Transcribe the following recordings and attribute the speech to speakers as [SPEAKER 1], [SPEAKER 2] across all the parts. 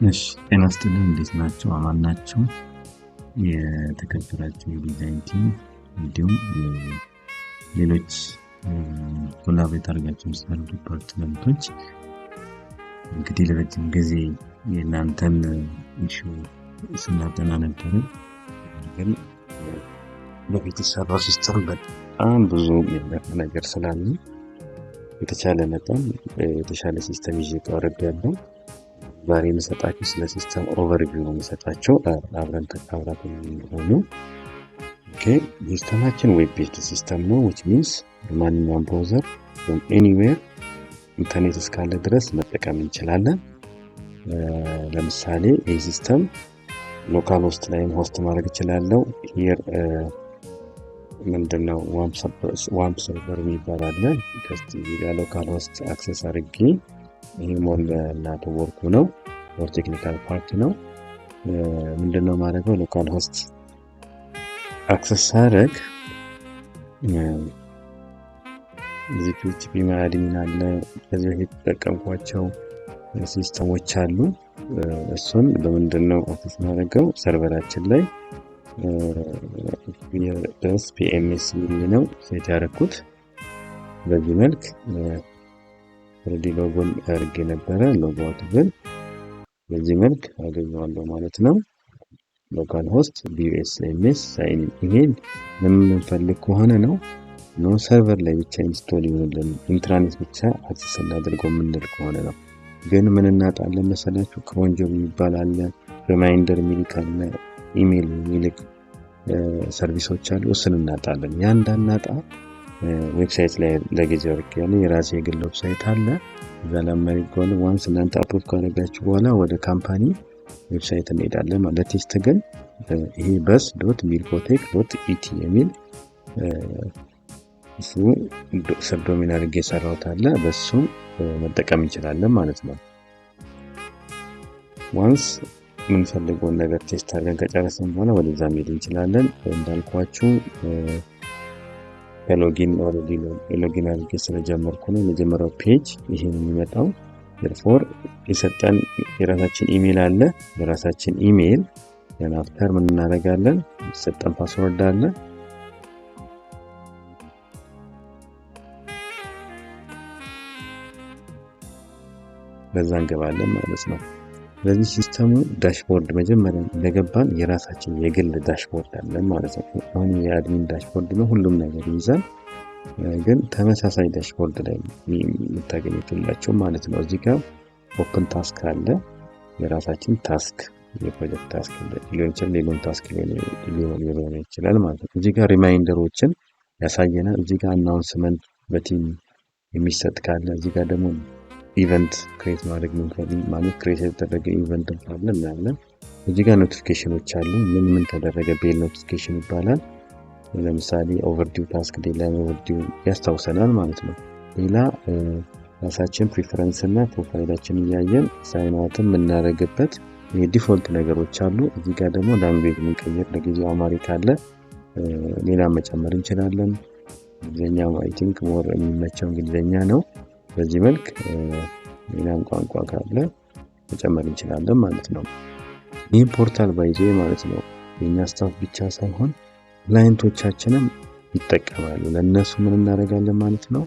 [SPEAKER 1] እሺ ጤና ይስጥልኝ እንዴት ናችሁ? አማን ናችሁ? የተከበራችሁ የዲዛይን ቲም እንዲሁም ሌሎች ኮላቦሬት አድርጋችሁ የምትሰሩ ዲፓርትመንቶች እንግዲህ ለረጅም ጊዜ የእናንተን ኢሹ ስናጠና ነበረ። ግን በፊት የሰራው ሲስተም በጣም ብዙ የሚለፍ ነገር ስላለ የተቻለ መጠን የተሻለ ሲስተም ይዤ ቀርቤያለሁ። ዛሬ የምሰጣችሁ ስለ ሲስተም ኦቨርቪው ነው የምሰጣቸው። አብረን ተካፍራችሁ ሆኖ ሲስተማችን ዌብ ቤዝድ ሲስተም ነው which means በማንኛውም ብራውዘር from anywhere ኢንተርኔት እስካለ ድረስ መጠቀም እንችላለን። ለምሳሌ ይህ ሲስተም ሎካል ሆስት ላይም ሆስት ማድረግ እችላለሁ። ሂር ምንድነው ዋምፕ ሰርቨር የሚባል አለ። ከዚህ ጋር ሎካል ሆስት አክሰስ አድርጌ ይሄ ሞል እና ተወርኩ ነው ፎር ቴክኒካል ፓርት ነው። ምንድነው ማድረገው ሎካል ሆስት አክሰስ አድርግ እዚህ PHP ማድሚን አለ። ከዚህ በፊት ተጠቀምኳቸው ሲስተሞች አሉ። እሱን በምንድነው አክሰስ ማድረገው ሰርቨራችን ላይ PMS ነው ሴት ያደረኩት። በዚህ መልክ ኦልሬዲ ሎጎን አድርጌ ነበረ። ሎጎት ግን በዚህ መልክ አገኘዋለሁ ማለት ነው። ሎካል ሆስት BSMS ሳይን ኢሜል የምንፈልግ ከሆነ ነው ሰርቨር ላይ ብቻ ኢንስቶል ይሆንልን ኢንትራኔት ብቻ አክሰስ እናድርገው የምንል ከሆነ ነው። ግን ምን እናጣለን መሰላችሁ? ክሮንጆ የሚባል አለ፣ ሪማይንደር የሚልክ አለ፣ ኢሜል የሚልክ ሰርቪሶች አሉ። እሱን እናጣለን። ያ እንዳናጣ ዌብሳይት ላይ ለጊዜው አድርጌያለሁ። የራሴ የግል ዌብሳይት አለ። እዛ ላይ ማድረግ ዋንስ እናንተ አፕሎድ ካደረጋችሁ በኋላ ወደ ካምፓኒ ዌብሳይት እንሄዳለን ማለት ቴስት። ግን ይሄ bus.milkotech.et የሚል እሱ ሰብዶሜን አድርጌ የሰራሁት አለ። በሱ መጠቀም እንችላለን ማለት ነው። ዋንስ የምንፈልገውን ነገር ቴስት አድርገን ከጨረስን በኋላ ወደዛ መሄድ እንችላለን። እንዳልኳችሁ ሎጊን አድርጌ ስለጀመርኩ ነው። የመጀመሪያው ፔጅ ይሄ ነው የሚመጣው። therefore የሰጠን የራሳችን ኢሜል አለ። የራሳችን ኢሜል ያን አፍተር ምን እናደርጋለን? የሰጠን ፓስወርድ አለ። በዛ እንገባለን ማለት ነው። ስለዚህ ሲስተሙ ዳሽቦርድ መጀመሪያ እንደገባን የራሳችን የግል ዳሽቦርድ አለ ማለት ነው። አሁን የአድሚን ዳሽቦርድ ነው፣ ሁሉም ነገር ይይዛል። ግን ተመሳሳይ ዳሽቦርድ ላይ የምታገኙትላቸው ማለት ነው። እዚህ ጋር ኦፕን ታስክ አለ። የራሳችን ታስክ የፕሮጀክት ታስክ ሊሆን ይችላል፣ ሌላም ታስክ ሊሆን ይችላል ማለት ነው። እዚህ ጋር ሪማይንደሮችን ያሳየናል። እዚህ ጋር አናውንስመንት በቲም የሚሰጥ ካለ፣ እዚህ ጋር ደግሞ ኢቨንት ክሬት ማድረግ ማለት ክሬት የተደረገ ኢቨንት ካለ እናያለን። እዚህ ጋር ኖቲፊኬሽኖች አሉ። ምን ተደረገ ቤል ኖቲፊኬሽን ይባላል። ለምሳሌ ኦቨርዲው ታስክ ዴድላይን ኦቨርዲው ያስታውሰናል ማለት ነው። ሌላ ራሳችን ፕሪፈረንስ እና ፕሮፋይላችን እያየን ሳይን አውት የምናደርግበት የዲፎልት ነገሮች አሉ። እዚህ ጋር ደግሞ ላንጉዌጅ የምንቀይር ለጊዜው አማሪክ አለ። ሌላ መጨመር እንችላለን። እንግሊዝኛ አይ ቲንክ ሞር የሚመቸው እንግሊዝኛ ነው። በዚህ መልክ ሌላም ቋንቋ ካለ መጨመር እንችላለን ማለት ነው። ይህ ፖርታል ባይዞ ማለት ነው የኛ ስታፍ ብቻ ሳይሆን ክላይንቶቻችንም ይጠቀማሉ። ለነሱ ምን እናደርጋለን ማለት ነው?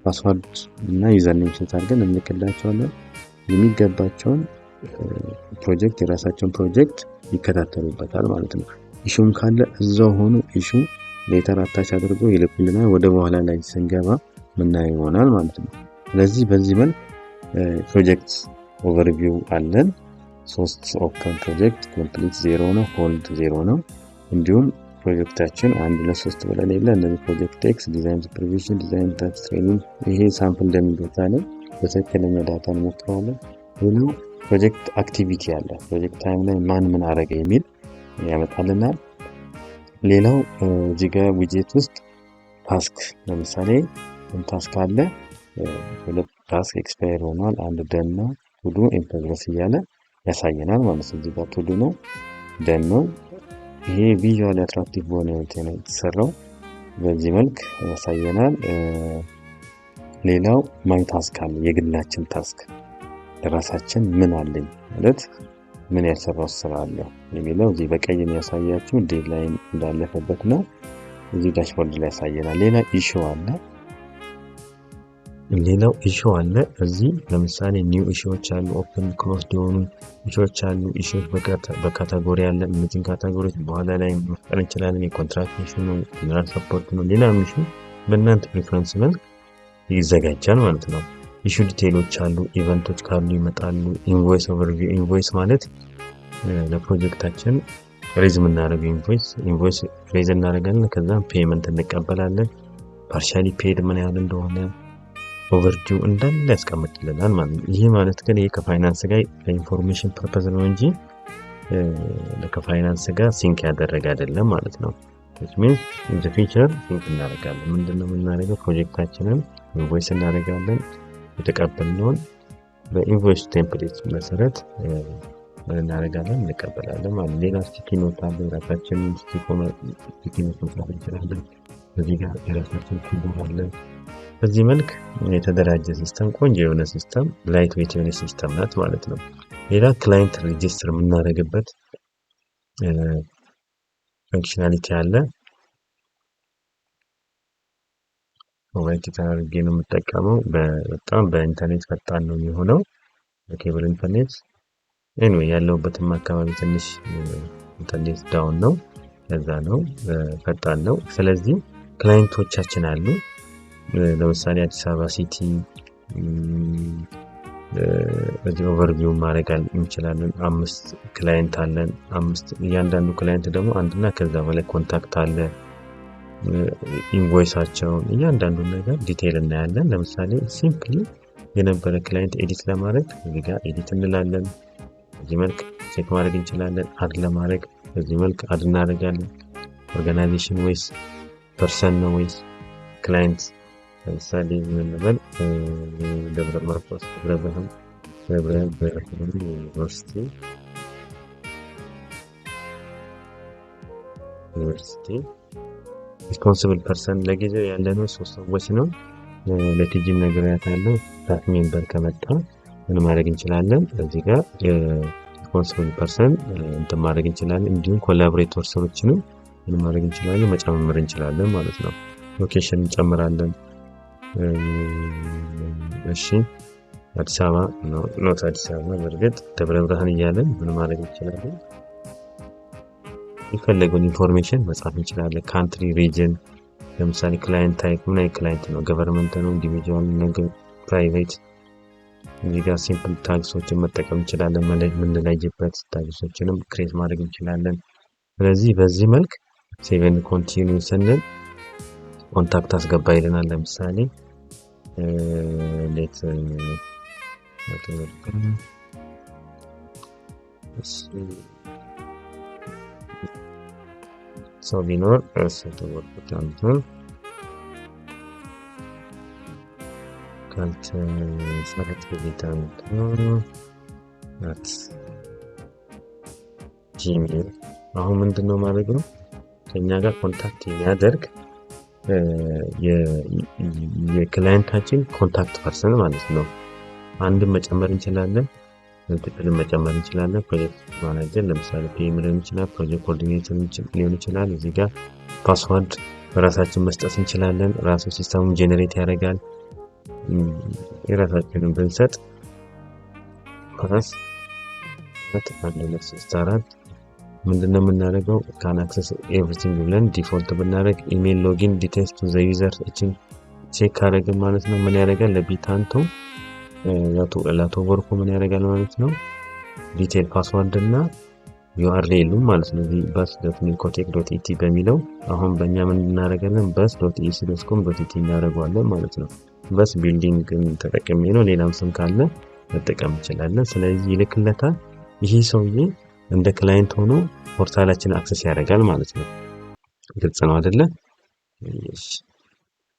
[SPEAKER 1] ፓስወርድ እና ዩዘርኔም ሴት አድርገን እንልክላቸዋለን። የሚገባቸውን ፕሮጀክት የራሳቸውን ፕሮጀክት ይከታተሉበታል ማለት ነው። ኢሹም ካለ እዛው ሆኖ ኢሹ ሌተር አታች አድርገው ይልኩልናል። ወደ በኋላ ላይ ስንገባ ምናየው ይሆናል ማለት ነው። ስለዚህ በዚህ መልክ ፕሮጀክት ኦቨርቪው አለን። 3 ኦፕን ፕሮጀክት ኮምፕሊት 0 ነው፣ ሆልድ 0 ነው። እንዲሁም ፕሮጀክታችን 1 ለ3 ብለን የለ እነዚህ ፕሮጀክት ቴክስ ዲዛይን ሱፐርቪዥን፣ ዲዛይን ታክስ ትሬኒንግ ይሄ ሳምፕል እንደሚገታ ነው። በትክክለኛ ዳታ እንሞክረዋለን። ሌላው ፕሮጀክት አክቲቪቲ አለ። ፕሮጀክት ታይም ላይ ማን ምን አረገ የሚል ያመጣልናል። ሌላው እዚህ ጋር ዊጀት ውስጥ ታስክ ለምሳሌ ታስክ አለ። ሁለት ታስክ ኤክስፓየር ሆኗል፣ አንድ ደን ነው፣ ቱዱ ኢን ፕሮግረስ እያለ ያሳየናል ማለት ነው። እዚህ ጋር ቱዱ ነው፣ ደን ነው። ይሄ ቪዥዋል አትራክቲቭ በሆነ ሁኔታ ነው የተሰራው። በዚህ መልክ ያሳየናል። ሌላው ማይ ታስክ አለ፣ የግላችን ታስክ ለራሳችን ምን አለኝ ማለት ምን ያልሰራው ስራ አለ የሚለው እዚህ በቀይ የሚያሳያችሁ ዴድላይን እንዳለፈበት ነው። እዚህ ዳሽቦርድ ላይ ያሳየናል። ሌላው ኢሹ አለ። እዚህ ለምሳሌ ኒው ኢሹዎች አሉ፣ ኦፕን ክሎዝድ የሆኑ ኢሹዎች አሉ። ኢሹዎች በካታጎሪ አለ። እነዚህን ካታጎሪዎች በኋላ ላይ መፍጠር እንችላለን። የኮንትራክት ኢሹ ነው፣ ጀነራል ሰፖርት ነው፣ ሌላም ኢሹ በእናንተ ፕሪፈረንስ መልክ ይዘጋጃል ማለት ነው። ኢሹ ዲቴይሎች አሉ፣ ኢቨንቶች ካሉ ይመጣሉ። ኢንቮይስ ኦቨርቪው፣ ኢንቮይስ ማለት ለፕሮጀክታችን ሬዝ የምናደርገው ኢንቮይስ ሬዝ እናደርጋለን። ከዛም ፔመንት እንቀበላለን። ፓርሻሊ ፔድ ምን ያህል እንደሆነ ኦቨርዲው እንዳለ ያስቀምጥልናል ማለት ነው። ይሄ ማለት ግን ይሄ ከፋይናንስ ጋር ለኢንፎርሜሽን ፐርፐዝ ነው እንጂ ከፋይናንስ ጋር ሲንክ ያደረገ አይደለም ማለት ነው። which means in the future ሲንክ እናደርጋለን። ምንድነው የምናደርገው? ፕሮጀክታችንን ኢንቮይስ እናደርጋለን። የተቀበልነውን በኢንቮይስ ቴምፕሌት መሰረት ምን እናደርጋለን? እንቀበላለን ማለት። ሌላ ስቲኪ ኖት አለ። የራሳችንን ስቲኪ ኖት መስራት እንችላለን። በዚህ ጋር የራሳችን ኪቦርድ አለ። በዚህ መልክ የተደራጀ ሲስተም፣ ቆንጆ የሆነ ሲስተም፣ ላይት ዌት የሆነ ሲስተም ናት ማለት ነው። ሌላ ክላይንት ሬጂስተር የምናደርግበት ፈንክሽናሊቲ አለ። ሞባይል አድርጌ ነው የምጠቀመው። በጣም በኢንተርኔት ፈጣን ነው የሚሆነው፣ በኬብል ኢንተርኔት። ኤኒዌይ ያለውበትም አካባቢ ትንሽ ኢንተርኔት ዳውን ነው፣ ለዛ ነው ፈጣን ነው። ስለዚህ ክላይንቶቻችን አሉ። ለምሳሌ አዲስ አበባ ሲቲ በዚህ ኦቨርቪው ማድረግ እንችላለን። 5 ክላይንት አለን። 5 እያንዳንዱ ክላይንት ደግሞ አንድና ከዛ በላይ ኮንታክት አለ። ኢንቮይሳቸውን እያንዳንዱን ነገር ዲቴይል እናያለን። ለምሳሌ ሲምፕሊ የነበረ ክላይንት ኤዲት ለማድረግ እዚህ ጋር ኤዲት እንላለን። በዚህ መልክ ቼክ ማድረግ እንችላለን። አድ ለማድረግ በዚህ መልክ አድ እናደርጋለን። ኦርጋናይዜሽን ወይስ ፐርሰን ነው ወይስ ክላይንት? ለምሳሌ ምን እንበል? ደብረ ማርቆስ ደብረ ብርሃን ዩኒቨርሲቲ ሪስፖንሲብል ፐርሰን ለጊዜው ያለነው 3 ሰዎች ነው። ለቲጂም ነግሬያታለሁ። ስታፍ ሜምበር ከመጣ ምን ማድረግ እንችላለን? እዚህ ጋር ሪስፖንሲብል ፐርሰን እንትን ማድረግ እንችላለን። እንዲሁም ኮላቦሬተር ሰዎችንም ምን ማድረግ እንችላለን? መጨመር እንችላለን ማለት ነው። ሎኬሽን እንጨምራለን። እሺ አዲስ አበባ ነው፣ ኖት አዲስ አበባ፣ በእርግጥ ደብረ ብርሃን እያለን ምን ማድረግ እንችላለን? የፈለገውን ኢንፎርሜሽን መጻፍ እንችላለን። ካንትሪ፣ ሪጅን፣ ለምሳሌ ክላይንት ታይፕ ምን አይነት ክላይንት ነው? ገቨርንመንት ነው? ኢንዲቪጁዋል ነው? ፕራይቬት? እዚህ ጋር ሲምፕል ታግሶችን መጠቀም እንችላለን። የምንለይበት ታግሶችንም ክሬት ማድረግ እንችላለን። ስለዚህ በዚህ መልክ ሴቨን ኮንቲኒው ስንል ኮንታክት አስገባ ይለናል። ለምሳሌ ሌት ሰው ቢኖር ተወርቁታንቱን ካልተሰረት ቢታንቱ ናት ጂሜል። አሁን ምንድነው ማለት ነው? ከኛ ጋር ኮንታክት የሚያደርግ የክላይንታችን ኮንታክት ፐርሰን ማለት ነው። አንድም መጨመር እንችላለን፣ መልቲፕል መጨመር እንችላለን። ፕሮጀክት ማናጀር ለምሳሌ ፒኤም ሊሆን ይችላል፣ ፕሮጀክት ኮኦርዲኔተር ሊሆን ይችላል። እዚህ ጋር ፓስወርድ በራሳችን መስጠት እንችላለን። ራሱ ሲስተሙን ጄኔሬት ያደርጋል። የራሳችንን ብንሰጥ ፓስ 1 ምንድነው የምናደርገው? ካን አክሰስ ኤቭሪቲንግ ብለን ዲፎልት ብናደርግ ኢሜል ሎጊን ዲቴልስ ቱ ዘ ዩዘር እቺን ቼክ ካደረግን ማለት ነው ምን ያደርጋል? ለቢታንቶ ላቶ ወርኩ ምን ያደርጋል ማለት ነው? ዲቴል ፓስወርድ እና ዩአርኤል ማለት ነው። እዚህ bus.milcotech.et በሚለው አሁን በእኛ ምን እናደርጋለን? bus.ec.com.et እናደርጋለን ማለት ነው። በስ ቢልዲንግ ተጠቅሜ ነው። ሌላም ስም ካለ መጠቀም እንችላለን። ስለዚህ ይልክለታል። ይሄ ሰውዬ እንደ ክላይንት ሆኖ ፖርታላችን አክሰስ ያደርጋል ማለት ነው። ግልጽ ነው አይደለ?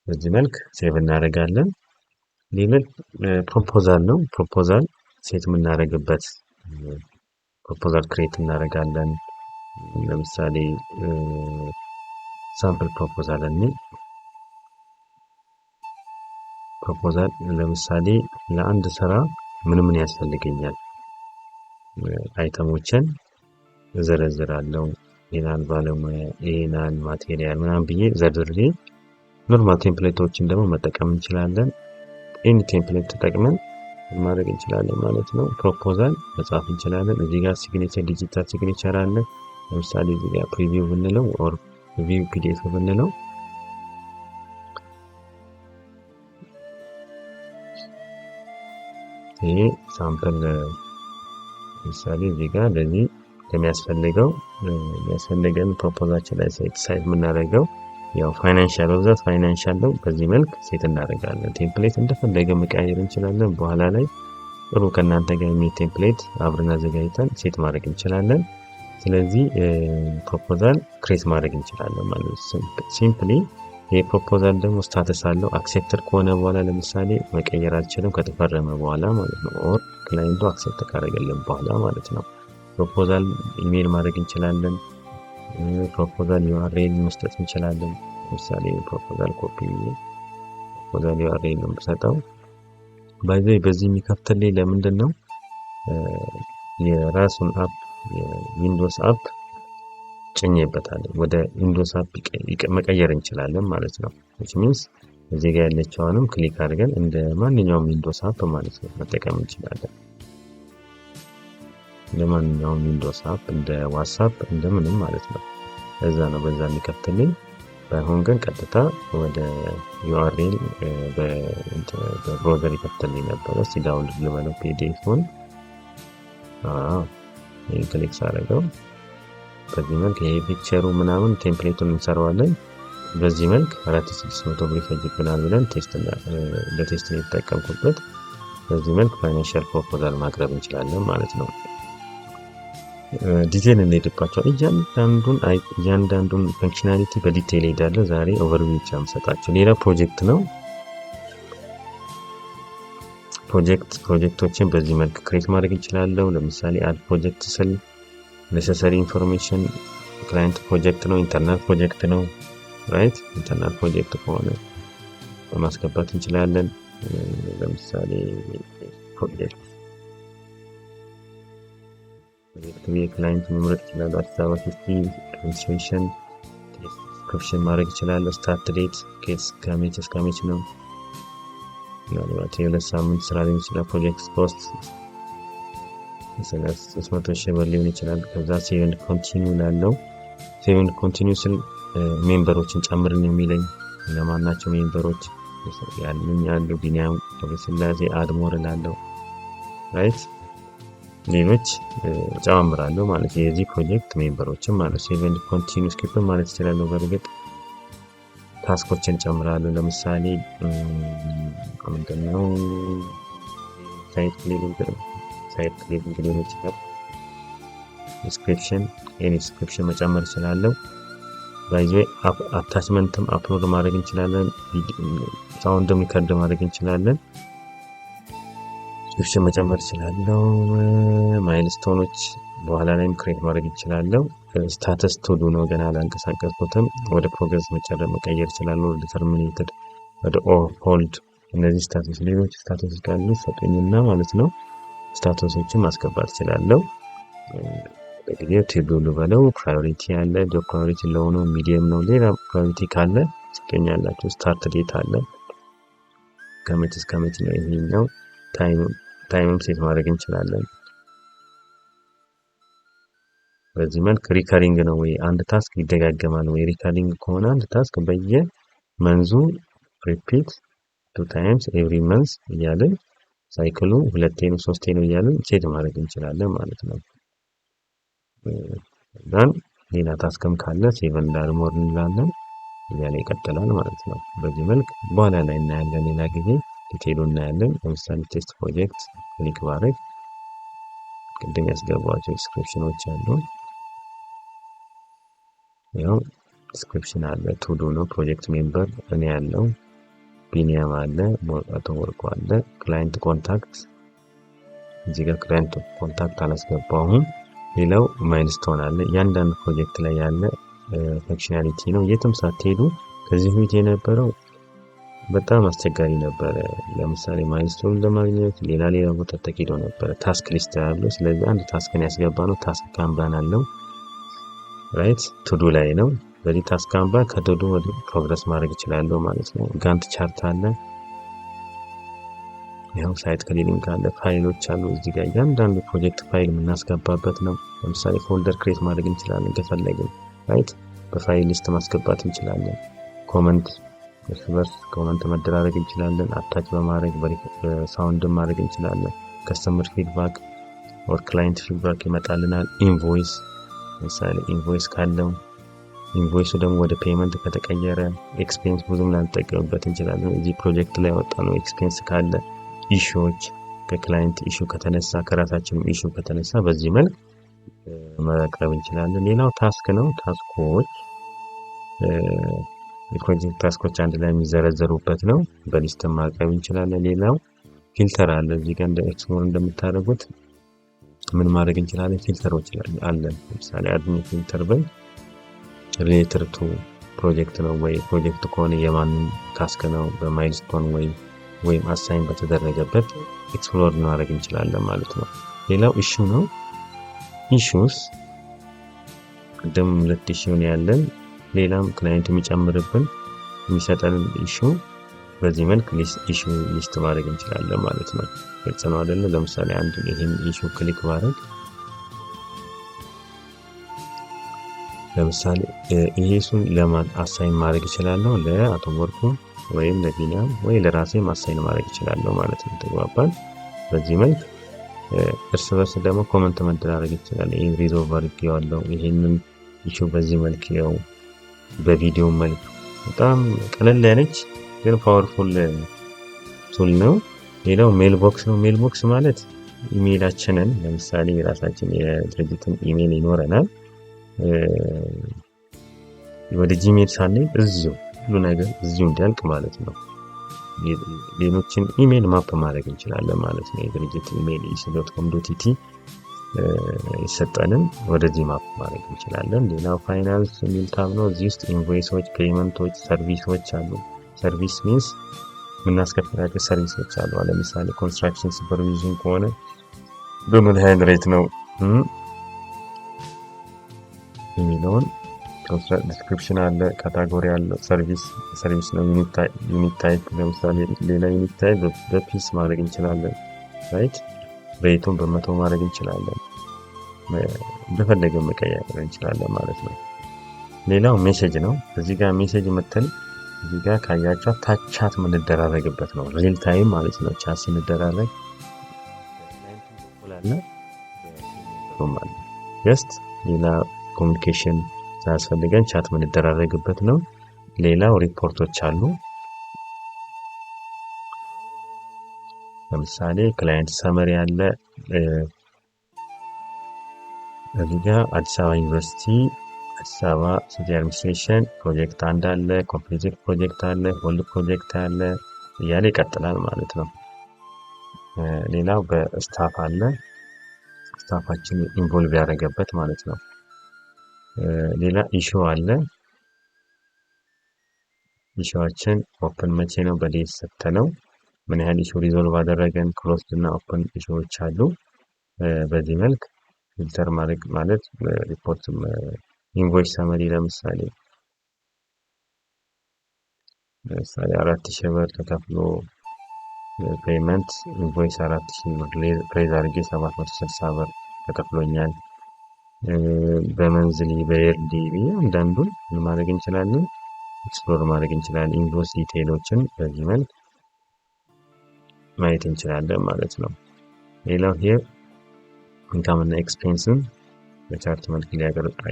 [SPEAKER 1] በዚህ መልክ ሴቭ እናደርጋለን። ሌላ ፕሮፖዛል ነው። ፕሮፖዛል ሴት የምናደርግበት ፕሮፖዛል ክሬት እናደርጋለን። ለምሳሌ ሳምፕል ፕሮፖዛል እንይ። ፕሮፖዛል ለምሳሌ ለአንድ ስራ ምን ያስፈልገኛል? አይተሞችን እዘረዝራለሁ። ይሄናል ባለሙያ፣ ይሄናል ማቴሪያል ምናምን ብዬ ዘርዝሬ ኖርማል ቴምፕሌቶችን ደግሞ መጠቀም እንችላለን። ኤኒ ቴምፕሌት ተጠቅመን ማድረግ እንችላለን ማለት ነው። ፕሮፖዛል መጻፍ እንችላለን። እዚህ ጋር ሲግኔቸር ዲጂታል ሲግኔቸር አለ። ለምሳሌ እዚህ ጋር ፕሪቪው ብንለው ኦር ቪው ፒዲኤፍ ብንለው ይሄ ሳምፕል ለምሳሌ እዚህ ጋር ለዚህ የሚያስፈልገን ፕሮፖዛችን ላይ ሳይት የምናደርገው ያው ፋይናንሻል በብዛት ፋይናንሻል ነው። በዚህ መልክ ሴት እናደርጋለን። ቴምፕሌት እንደፈለገ መቀያየር እንችላለን። በኋላ ላይ ጥሩ ከእናንተ ጋር የሚል ቴምፕሌት አብረን አዘጋጅተን ሴት ማድረግ እንችላለን። ስለዚህ ፕሮፖዛል ክሬት ማድረግ እንችላለን ማለት ነው። ሲምፕሊ ይሄ ፕሮፖዛል ደግሞ ስታተስ አለው። አክሴፕተድ ከሆነ በኋላ ለምሳሌ መቀየር አልችልም ከተፈረመ በኋላ ማለት ነው። ኦር ክላይንቱ አክሴፕት ካደረገልን በኋላ ማለት ነው። ፕሮፖዛል ኢሜል ማድረግ እንችላለን። ፕሮፖዛል ዩአርኤል መስጠት እንችላለን። ለምሳሌ ፕሮፖዛል ኮፒ ፕሮፖዛል ዩአርኤል ነው የምሰጠው። በዚህ የሚከፍትልኝ ለምንድን ነው? የራሱን አፕ የዊንዶውስ አፕ ጭኜበታለሁ። ወደ ዊንዶውስ አፕ መቀየር እንችላለን ማለት ነው። which means እዚህ ጋር ያለችዋንም ክሊክ አድርገን እንደ ማንኛውም ዊንዶውስ አፕ ማለት ነው መጠቀም እንችላለን። ለማንኛውም ዊንዶውስ አፕ እንደ ዋትስአፕ እንደምንም ማለት ነው። እዛ ነው በዛ የሚከፍትልኝ። ባይሆን ግን ቀጥታ ወደ ዩአርኤል በብራውዘር ይከፍትልኝ ነበር። እስቲ ዳውንሎድ ልበለው ፒዲኤፉን። ክሊክ ሳደርገው በዚህ መልክ ይሄ ፒክቸሩ ምናምን ቴምፕሌቱን እንሰራዋለን። በዚህ መልክ 4600 ብር ይፈጅብናል ብለን ለቴስት ነው የተጠቀምኩበት። በዚህ መልክ ፋይናንሻል ፕሮፖዛል ማቅረብ እንችላለን ማለት ነው። ዲቴል እንሄድባቸው። እያንዳንዱን ፈንክሽናሊቲ በዲቴል ሄዳለሁ። ዛሬ ኦቨርቪው ብቻ የምሰጣቸው። ሌላ ፕሮጀክት ነው። ፕሮጀክቶችን በዚህ መልክ ክሬት ማድረግ እንችላለሁ። ለምሳሌ አድ ፕሮጀክት ስል ኔሰሰሪ ኢንፎርሜሽን ክላይንት ፕሮጀክት ነው፣ ኢንተርናል ፕሮጀክት ነው። ራይት ኢንተርናል ፕሮጀክት ከሆነ በማስገባት እንችላለን። ለምሳሌ ፕሮጀክት ክላይንት መምረጥ ይችላሉ። አዲስ አበባ ሲቲ ሬጅስትሬሽን ዲስክሪፕሽን ማድረግ ይችላሉ። ስታርት ዴት ከመቼ ነው? ምናልባት የሁለት ሳምንት ስራ ሊሆን ይችላል። ፕሮጀክት ኮስት 300,000 ብር ሊሆን ይችላል። ከዛ ሴቭ ኤንድ ኮንቲኒው ላለው ሴቭ ኤንድ ኮንቲኒው ስል ሜምበሮችን ጨምርን የሚለኝ እነማን ናቸው ሜምበሮች ያሉ ቢኒያም ገብረስላሴ አድሞር ላለው ራይት ሌሎች ጨምራለሁ ማለት የዚህ ፕሮጀክት ሜምበሮችን ማለት ሴቭ ኤንድ ኮንቲኒው ስኪፕ ማለት ይችላል። በርግጥ ታስኮችን ጨምራለሁ። ለምሳሌ ምንድነው ሳይት ክሊኒንግ ሊሆን ይችላል። ዲስክሪፕሽን መጨመር ይችላለሁ። ባይዘ አታችመንትም አፕሎድ ማድረግ እንችላለን። ሳውንድም ሪከርድ ማድረግ እንችላለን። ዲስክሪፕሽን መጨመር ይችላለሁ። ማይልስቶኖች በኋላ ላይም ክሬት ማድረግ ይችላለሁ። ስታተስ ቱዱ ነው ገና አላንቀሳቀስኩትም። ወደ ፕሮግረስ መቀየር ይችላል። ወደ ተርሚኔትድ ወደ ሆልድ እነዚህ ስታተስ ሌሎች ስታተስ ካሉ ሰጡኝና ማለት ነው ስታተሶችን ማስገባት ይችላለሁ። በጊዜው ቴብል በለው ፕራዮሪቲ አለ። ጆብ ፕራዮሪቲ ለሆነው ሚዲየም ነው። ሌላ ፕራዮሪቲ ካለ ትገኛላችሁ። ስታርት ዴት አለ። ከመቼ እስከ መቼ ነው ይሄኛው ታይምም ሴት ማድረግ እንችላለን። በዚህ መልክ ሪከሪንግ ነው ወይ አንድ ታስክ ይደጋገማል ወይ? ሪከሪንግ ከሆነ አንድ ታስክ በየመንዙ ሪፒት 2 times every month እያልን ሳይክሉ 2 ነው 3 ነው እያልን ሴት ማድረግ እንችላለን ማለት ነው። ዳን ሌላ ታስክም ካለ ሴቭ እንዳል ሞር እንላለን እያለ ይቀጥላል ማለት ነው። በዚህ መልክ በኋላ ላይ እናያለን። ሌላ ጊዜ ዲቴይሉ እናያለን። ለምሳሌ ቴስት ፕሮጀክት ክሊክ ባደርግ ቅድም ያስገባቸው ዲስክሪፕሽኖች አሉ። ያው ዲስክሪፕሽን አለ። ቱዱ ነው ፕሮጀክት ሜምበር እኔ ያለው ቢኒያም አለ። ሞርቃቶ ወርቆ አለ። ክላይንት ኮንታክት እዚህ ጋር ክላይንት ኮንታክት አላስገባሁም። ሌላው ማይልስቶን አለ። እያንዳንዱ ፕሮጀክት ላይ ያለ ፈንክሽናሊቲ ነው። የትም ሳትሄዱ ከዚህ በፊት የነበረው በጣም አስቸጋሪ ነበረ። ለምሳሌ ማይልስቶን ለማግኘት ሌላ ቦታ ተኪዶ ነበረ። ታስክ ሊስት ያለው ስለዚህ አንድ ታስክን ያስገባ ነው። ታስክ ካምባን አለው ራይት ቱዱ ላይ ነው። በዚህ ታስክ ካምባን ከቱዱ ወደ ፕሮግረስ ማድረግ ይችላል ማለት ነው። ጋንት ቻርት አለ። ያው ሳይት ክሊኒንግ አለ። ፋይሎች አሉ። እዚህ ጋር እያንዳንዱ ፕሮጀክት ፋይል የምናስገባበት ነው። ለምሳሌ ፎልደር ክሬት ማድረግ እንችላለን ከፈለግን ራይት በፋይል ሊስት ማስገባት እንችላለን። ኮመንት እርስ በርስ ኮመንት መደራረግ እንችላለን። አታች በማድረግ በሳውንድ ማድረግ እንችላለን። ከስተመር ፊድባክ ኦር ክላይንት ፊድባክ ይመጣልናል። ኢንቮይስ ለምሳሌ ኢንቮይስ ካለው ኢንቮይሱ ደግሞ ወደ ፔመንት ከተቀየረ ኤክስፔንስ ብዙም ላንጠቀምበት እንችላለን። እዚህ ፕሮጀክት ላይ ያወጣነው ኤክስፔንስ ካለ ኢሹዎች ከክላይንት ኢሹ ከተነሳ ከራሳችን ኢሹ ከተነሳ በዚህ መልክ ማቅረብ እንችላለን። ሌላው ታስክ ነው። ታስኮች የፕሮጀክት ታስኮች አንድ ላይ የሚዘረዘሩበት ነው። በሊስት ማቅረብ እንችላለን። ሌላው ፊልተር አለ። እዚህ ጋር እንደ ኤክስፕሎር እንደምታደርጉት ምን ማድረግ እንችላለን? ፊልተሮች አለ። ለምሳሌ አድሚን ፊልተር በል ሪሌትድ ቱ ፕሮጀክት ነው ወይ ፕሮጀክት ከሆነ የማንን ታስክ ነው በማይልስቶን ወይም አሳይን በተደረገበት ኤክስፕሎር ማድረግ እንችላለን ማለት ነው። ሌላው ኢሹ ነው። ኢሹስ ቅድም ሁለት ኢሹ ነው ያለን። ሌላም ክላይንት የሚጨምርብን የሚሰጠን ኢሹ በዚህ መልክ ኢሹ ሊስት ማድረግ እንችላለን ማለት ነው። ግልጽ ነው አይደለ? ለምሳሌ አንድ ይሄን ኢሹ ክሊክ ማድረግ ለምሳሌ ኢሹን ለማን አሳይን ማድረግ እችላለሁ? ለአቶ ወርቁ ወይም ለቢኒያም ወይ ለራሴ አሳይን ማድረግ እችላለሁ ማለት ነው። ተግባባን? በዚህ መልክ እርስ በርስ ደግሞ ኮመንት መደራረግ ይችላል። ይሄን ሪዞልቭ አድርጌዋለሁ ይሄንን ኢሹ በዚህ መልክ ያው በቪዲዮ መልክ በጣም ቀለል ያለች ግን ፓወርፉል ቱል ነው። ሌላው ሜል ቦክስ ነው። ሜል ቦክስ ማለት ኢሜይላችንን ለምሳሌ የራሳችን የድርጅትን ኢሜይል ይኖረናል። ወደ ጂሜል ሳንሄድ እዚሁ ሁሉ ነገር እዚሁ እንዲያልቅ ማለት ነው። ሌሎችን ኢሜይል ማፕ ማድረግ እንችላለን ማለት ነው። የድርጅት ኢሜይል is.com.tt ይሰጠንን ወደዚህ ማፕ ማድረግ እንችላለን። ሌላው ፋይናንስ የሚል ታብ ነው። እዚህ ውስጥ ኢንቮይሶች፣ ፔመንቶች፣ ሰርቪሶች አሉ። ሰርቪስ ሚንስ የምናስከፍላቸው ሰርቪሶች አሉ። ለምሳሌ ኮንስትራክሽን ሱፐርቪዥን ከሆነ በምን ያህል ሬት ነው የሚለውን ዲስክሪፕሽን አለ፣ ካታጎሪ አለ። ሰርቪስ ነው። ዩኒት ታይፕ ለምሳሌ ሌላ ዩኒት ታይፕ በፒስ ማድረግ እንችላለን ራይት። ሬቱን በመቶ ማድረግ እንችላለን። በፈለገ መቀየር እንችላለን ማለት ነው። ሌላው ሜሴጅ ነው። እዚህ ጋር ሜሴጅ መተን እዚህ ጋር ካያችሁ ታቻት የምንደራረግበት ነው። ሪል ታይም ማለት ነው። ቻት ስንደራረግ ጀስት ሌላ ኮሚኒኬሽን ሳያስፈልገን ቻት የምንደራረግበት ነው። ሌላው ሪፖርቶች አሉ። ለምሳሌ ክላይንት ሰመሪ አለ። እዚህ ጋር አዲስ አበባ ዩኒቨርሲቲ፣ አዲስ አበባ ሲቲ አድሚኒስትሬሽን ፕሮጀክት አንድ አለ፣ ኮምፕሊትድ ፕሮጀክት አለ፣ ሆልድ ፕሮጀክት አለ እያለ ይቀጥላል ማለት ነው። ሌላው በስታፍ አለ። ስታፋችን ኢንቮልቭ ያደረገበት ማለት ነው። ሌላ ኢሹ አለ። ኢሹዋችን ኦፕን መቼ ነው በዴት ሰጥተነው ምን ያህል ኢሹ ሪዞልቭ አደረገን፣ ክሎዝድ እና ኦፕን ኢሹዎች አሉ። በዚህ መልክ ፊልተር ማድረግ ማለት ሪፖርት ኢንቮይስ ሰመሪ ለምሳሌ 4000 ብር ተከፍሎ ፔመንት ኢንቮይስ 4000 ብር ፕሬዝ አድርጌ 760 ብር ተከፍሎኛል። በመንዝሊ በየርሊ እያንዳንዱን ምን ማድረግ እንችላለን? ኤክስፕሎር ማድረግ እንችላለን። ኢንቮይስ ዲቴይሎችን በዚህ መልክ ማየት እንችላለን ማለት ነው። ሌላው ሄር ኢንካም እና ኤክስፔንስን በቻርት መልክ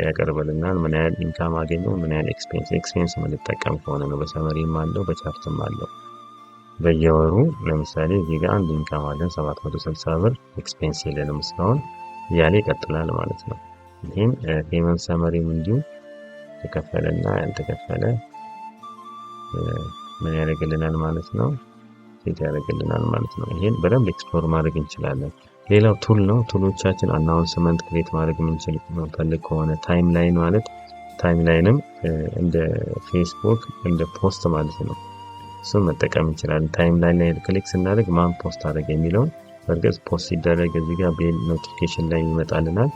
[SPEAKER 1] ያቀርብልናል። ምን ያህል ኢንካም አገኘው፣ ምን ያህል ኤክስፔንስ የምንጠቀም ከሆነ ነው። በሰመሪም አለው በቻርትም አለው። በየወሩ ለምሳሌ እዚህ ጋር አንድ ኢንካም አለን 760 ብር፣ ኤክስፔንስ የለንም እስካሁን እያለ ይቀጥላል ማለት ነው። ይህም ፔመንት ሰመሪም እንዲሁ ተከፈለና ያልተከፈለ ምን ያደርግልናል ማለት ነው፣ ሴት ያደርግልናል ማለት ነው። ይሄን በደንብ ኤክስፕሎር ማድረግ እንችላለን። ሌላው ቱል ነው። ቱሎቻችን አናውንስመንት ክሬት ማድረግ የምንችል ፈልግ ከሆነ ታይም ላይን ማለት ታይም ላይንም እንደ ፌስቡክ እንደ ፖስት ማለት ነው። እሱ መጠቀም እንችላለን። ታይም ላይን ላይ ክሊክ ስናደርግ ማን ፖስት አደረገ የሚለውን በርግጥ ፖስት ሲደረግ እዚህ ጋር ቤል ኖቲፊኬሽን ላይ ይመጣልናል።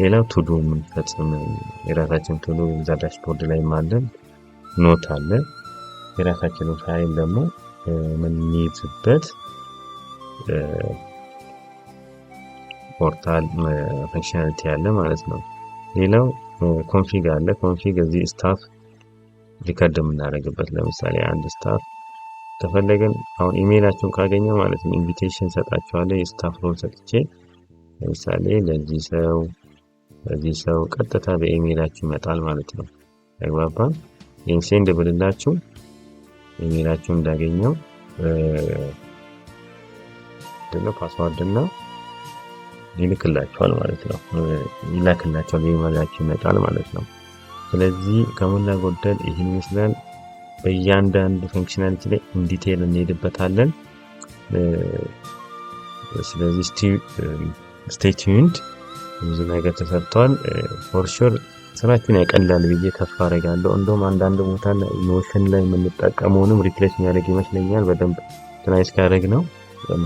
[SPEAKER 1] ሌላው ቱዱ የምንፈጽም የራሳችን ቱዱ እዛ ዳሽቦርድ ላይ አለን። ኖት አለ። የራሳችን ፋይል ደግሞ የምንይዝበት ፖርታል ፈንክሽናሊቲ አለ ማለት ነው። ሌላው ኮንፊግ አለ። ኮንፊግ እዚህ ስታፍ ሪከርድ የምናደርግበት ለምሳሌ አንድ ስታፍ ከፈለገን አሁን ኢሜይላቸውን ካገኘ ማለት ነው ኢንቪቴሽን ሰጣቸዋለሁ። የስታፍ ሮል ሰጥቼ ለምሳሌ ለዚህ ሰው ቀጥታ በኢሜይላችሁ ይመጣል ማለት ነው። ተግባባን? ይህን ሴንድ ብልላችሁ ኢሜይላችሁ እንዳገኘው ፓስዋርድ እና ይልክላችኋል ማለት ነው። ይላክላችኋል ኢሜይላችሁ ይመጣል ማለት ነው። ስለዚህ ከሞላ ጎደል ይህን ይመስላል። በእያንዳንዱ ፈንክሽናሊቲ ላይ ኢንዲቴል እንሄድበታለን። ስለዚህ ስቴይ ቲዩንድ። ብዙ ነገር ተሰርቷል። ፎር ሹር ስራችሁን ያቀላል ብዬ ተስፋ አደርጋለሁ። እንደውም አንዳንድ ቦታ ላይ ኖሽን ላይ የምንጠቀመውንም ሪፕሌስ የሚያደርግ ይመስለኛል። በደንብ ትናይስ ካደረግ ነው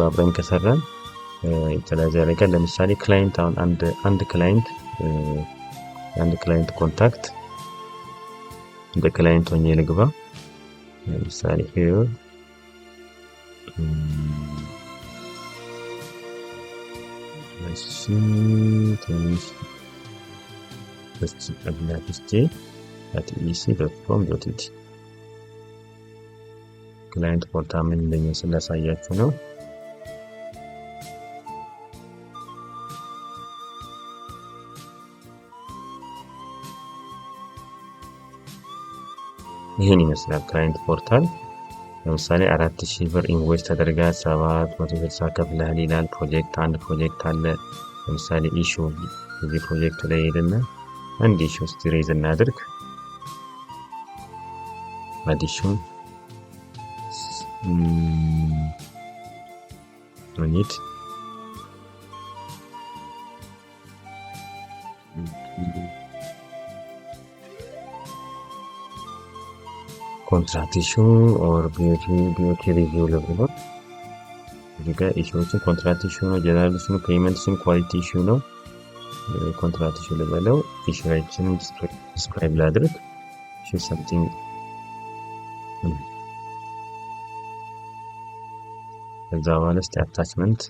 [SPEAKER 1] አብረን ከሰራን የተለያዘ ያደርጋል። ለምሳሌ ክላይንት አሁን አንድ ክላይንት ኮንታክት እንደ ክላይንት ሆኜ ልግባ። ለምሳሌ ሄር ትንሽ ec.com.it ክላይንት ፖርታል ምን እንደሚመስል ላሳያችሁ ነው። ይሄን ይመስላል ክላይንት ፖርታል። ለምሳሌ 4000 ብር ኢንቮይስ ተደርጋ 760 ከፍለሃል ይላል። አንድ ፕሮጀክት አለ። ለምሳሌ ኢሹ እዚህ ፕሮጀክቱ ላይ ሄድና አንድ ኢሹ ሬዝ እናድርግ። አዲሽን ኒድ ኮንትራክት ኢሹ ኦር ቢዩቲ ሪቪው ልብሎ እዚህ ጋር ኢሹዎችን ኮንትራክት ኢሹ ነው፣ ጀነራል ኢሹ ነው፣ ፔመንት ኢሹ፣ ኳሊቲ ኢሹ ነው። ኮንትራክት ኢሹ ልበለው። ኢሹዎችን ዲስክራይብ ላድርግ። ኢሹ ሰምቲንግ ከዛ በኋላ እስቲ አታችመንት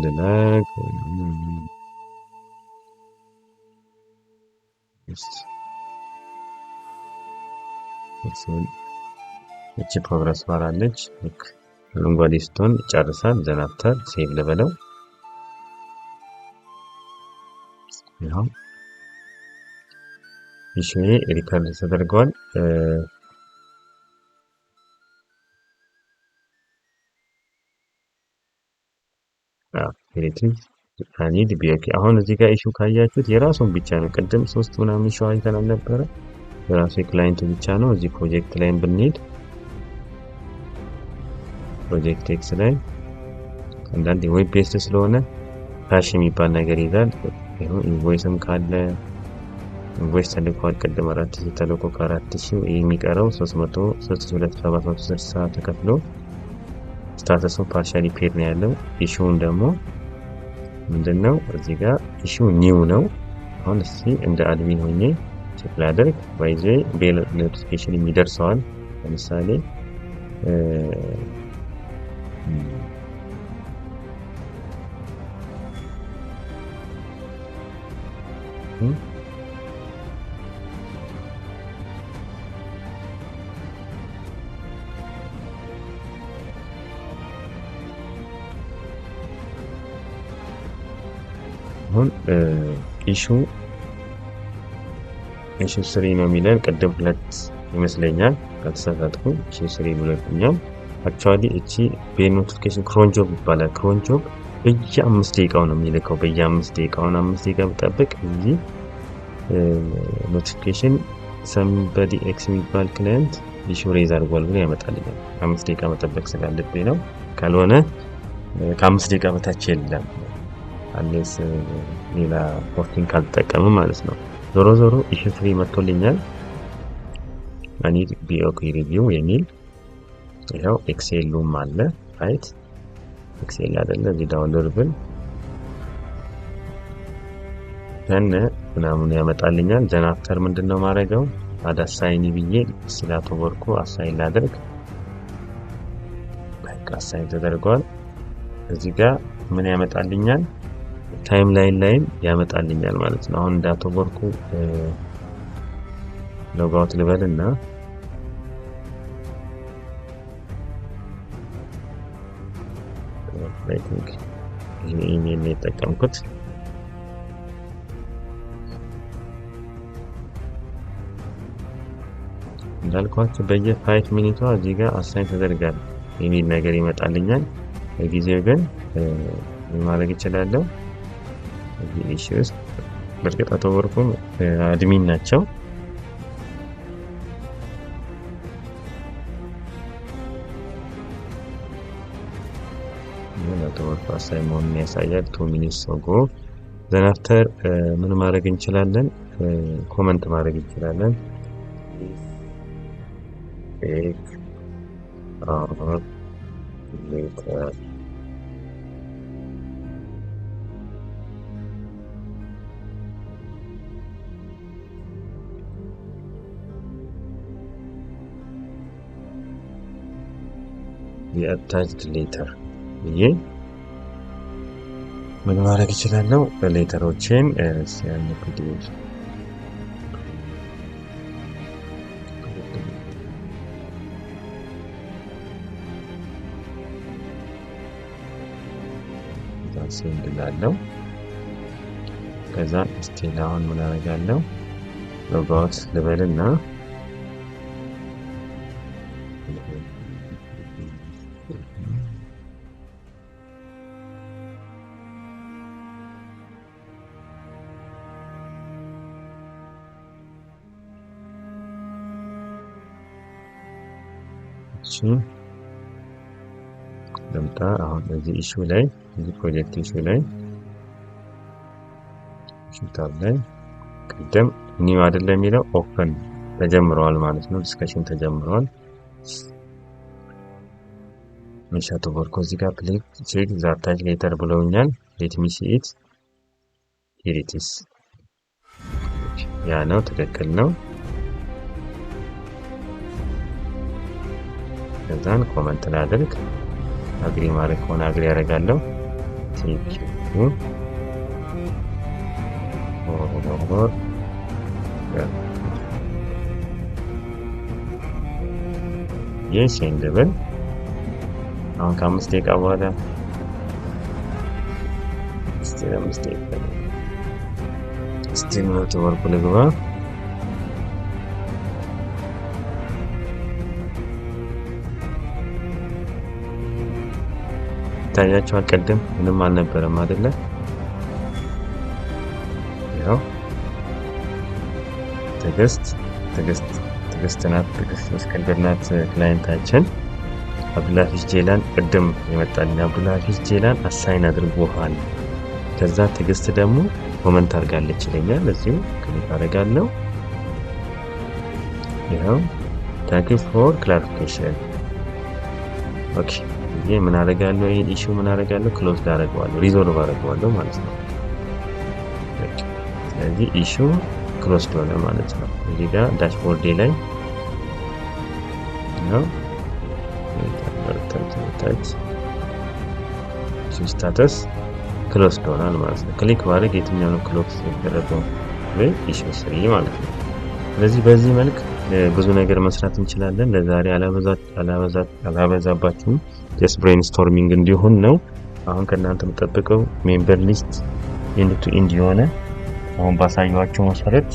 [SPEAKER 1] ልላክ እቺ ፕሮግረስ ባር አለች። ልክ አረንጓዴ ስትሆን ጨርሳል። ዘን አፍተር ሴቭ ልበለው። ያው ኢሹ ሪከርድ ተደርጓል። ኤሌክትሪክ ኒድ ቢኦኬ። አሁን እዚህ ጋር ኢሹ ካያችሁት የራሱን ብቻ ነው። ቅድም 3 ምናምን ኢሹ አይተን ነበረ። የራሱ የክላይንቱ ብቻ ነው። እዚህ ፕሮጀክት ላይ ብንሄድ ፕሮጀክት ኤክስ ላይ አንዳንድ ዌብ ቤስድ ስለሆነ ካሽ የሚባል ነገር ይዛል። ይሄው ኢንቮይስም ካለ ኢንቮይስ ተልኳል። ቅድም 4000 ተልኮ ከ4000 የሚቀረው 3260 ተከፍሎ ስታተሱ ፓርሻሊ ፔድ ነው ያለው። ኢሹውን ደግሞ ምንድነው እዚህ ጋር ኢሹ ኒው ነው። አሁን እስቲ እንደ አድሚን ሆኜ ቼክ ላድርግ። ባይዜ ቤል ኖቲፊኬሽን የሚደርሰዋል። ለምሳሌ አሁን ኢሹ 3 ነው የሚለን። ቅድም 2 ይመስለኛል ከተሳሳትኩ። ኢሹ 3 ብሎኛል። አክቹአሊ እቺ ቤል ኖቲፊኬሽን ክሮን ጆብ ይባላል። ክሮን ጆብ በየ5 ደቂቃው ነው የሚልከው። በየ5 ደቂቃው 5 ደቂቃ ብጠብቅ እዚህ ኖቲፊኬሽን ሰምበዲ ኤክስ የሚባል ክላይንት ኢሹ ሬዝ አድርጓል ብሎ ያመጣልኛል። 5 ደቂቃ መጠበቅ ስላለብኝ ነው። ካልሆነ ከ5 ደቂቃ በታች የለም። አለስ ሌላ ፖስቲንግ ካልተጠቀመ ማለት ነው። ዞሮ ኢሹ 3 መጥቶልኛል። አኒድ ቢኦኬ ሪቪው የሚል ይሄው ኤክሴሉም አለ ራይት ኤክሴል አይደለ እዚህ ዳውንሎድ ብል ከነ ምናምን ያመጣልኛል። ዘን አፍተር ምንድነው ማድረገው አድ አሳይኒ ብዬ ስላቶ ወርኩ አሳይን ላድርግ። በቃ አሳይን ተደርጓል። እዚህ ጋር ምን ያመጣልኛል ታይም ላይን ያመጣልኛል ማለት ነው። አሁን ዳቶ ወርኩ ሎጋውት ልበልና ራይቲንግ ኢሜል ነው የተጠቀምኩት። እንዳልኳችሁ በየ5 ሚኒቷ እዚህ ጋር አሳይን ተደርጋል የሚል ነገር ይመጣልኛል። ለጊዜው ግን ምን ማድረግ እችላለሁ እዚህ ኢሹ ውስጥ በርግጥ አቶ ወርኩም አድሚን ናቸው። አቶ ወርኩ አሳይን መሆኑን ያሳያል 2 ሚኒትስ አጎ። ዘን አፍተር ምን ማድረግ እንችላለን ኮሜንት ማድረግ እንችላለን or later the attached later ይሄ ምን ማድረግ ይችላልው በሌተሮችን ሲያነኩት ሴንድ ላለው ከዛ ስቲል አሁን ምን አደርጋለሁ ሎጋውት ልበልና ለምታ አሁን እዚህ ኢሹ ላይ እዚህ ፕሮጀክት ኢሹ ላይ ሽታብ ላይ ቀደም ኒው አይደለም የሚለው ኦፕን ተጀምሯል ማለት ነው። ዲስከሽን ተጀምሯል። ሚሻቶ ወርክ እዚህ ጋር ፕሌይ ቼክ ዛታች ሌተር ብለውኛል። ሌት ሚ ሲ ኢት ሂር ኢት ኢዝ ያ ነው ትክክል ነው። ከዛን ኮሜንት ላድርግ አግሪ ማድረግ ሆነ አግሪ ያደርጋለሁ። ቴንክ ዩ ኦቨር የስ እንደበል አሁን ከ5 ደቂቃ በኋላ ስቲል ነው ተወርኩ ልግባ ታያችሁ አቀደም ምንም አልነበረም አይደለ? ያው ትግስትናት እስከንደርናት ክላይንታችን አብዱልሐፊዝ ጄላን ቀደም ይመጣልና አብዱልሐፊዝ ጄላን አሳይን አድርጎሃል። ከዛ ትግስት ደግሞ ኮሜንት አድርጋለች ይለኛል። እዚሁ ክሊክ አደርጋለሁ። ያው ታንክ ዩ ፎር ክላሪፊኬሽን ኦኬ ይሄ ምን አደርጋለሁ ይሄን ኢሹ ምን አደርጋለሁ ክሎዝ አደርጋለሁ ሪዞልቭ አደርጋለሁ ማለት ነው። ስለዚህ ኢሹ ክሎዝ ሆነ ማለት ነው። እዚህ ጋር ዳሽቦርድ ላይ ነው ስታተስ ክሎዝ ሆኗል ማለት ነው። ክሊክ ማድረግ የትኛው ነው ክሎዝ የተደረገው ወይ ኢሹ 3 ማለት ነው። ስለዚህ በዚህ መልክ ብዙ ነገር መስራት እንችላለን። ለዛሬ አላበዛባችሁም ጀስት ብሬንስቶርሚንግ እንዲሆን ነው። አሁን ከእናንተ የምጠብቀው ሜምበር ሊስት ኢንድ ቱ ኢንድ የሆነ አሁን ባሳየኋችሁ መሰረት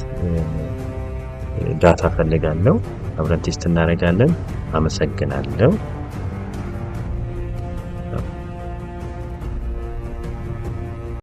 [SPEAKER 1] ዳታ ፈልጋለሁ። አብረን ቴስት እናደርጋለን። አመሰግናለሁ።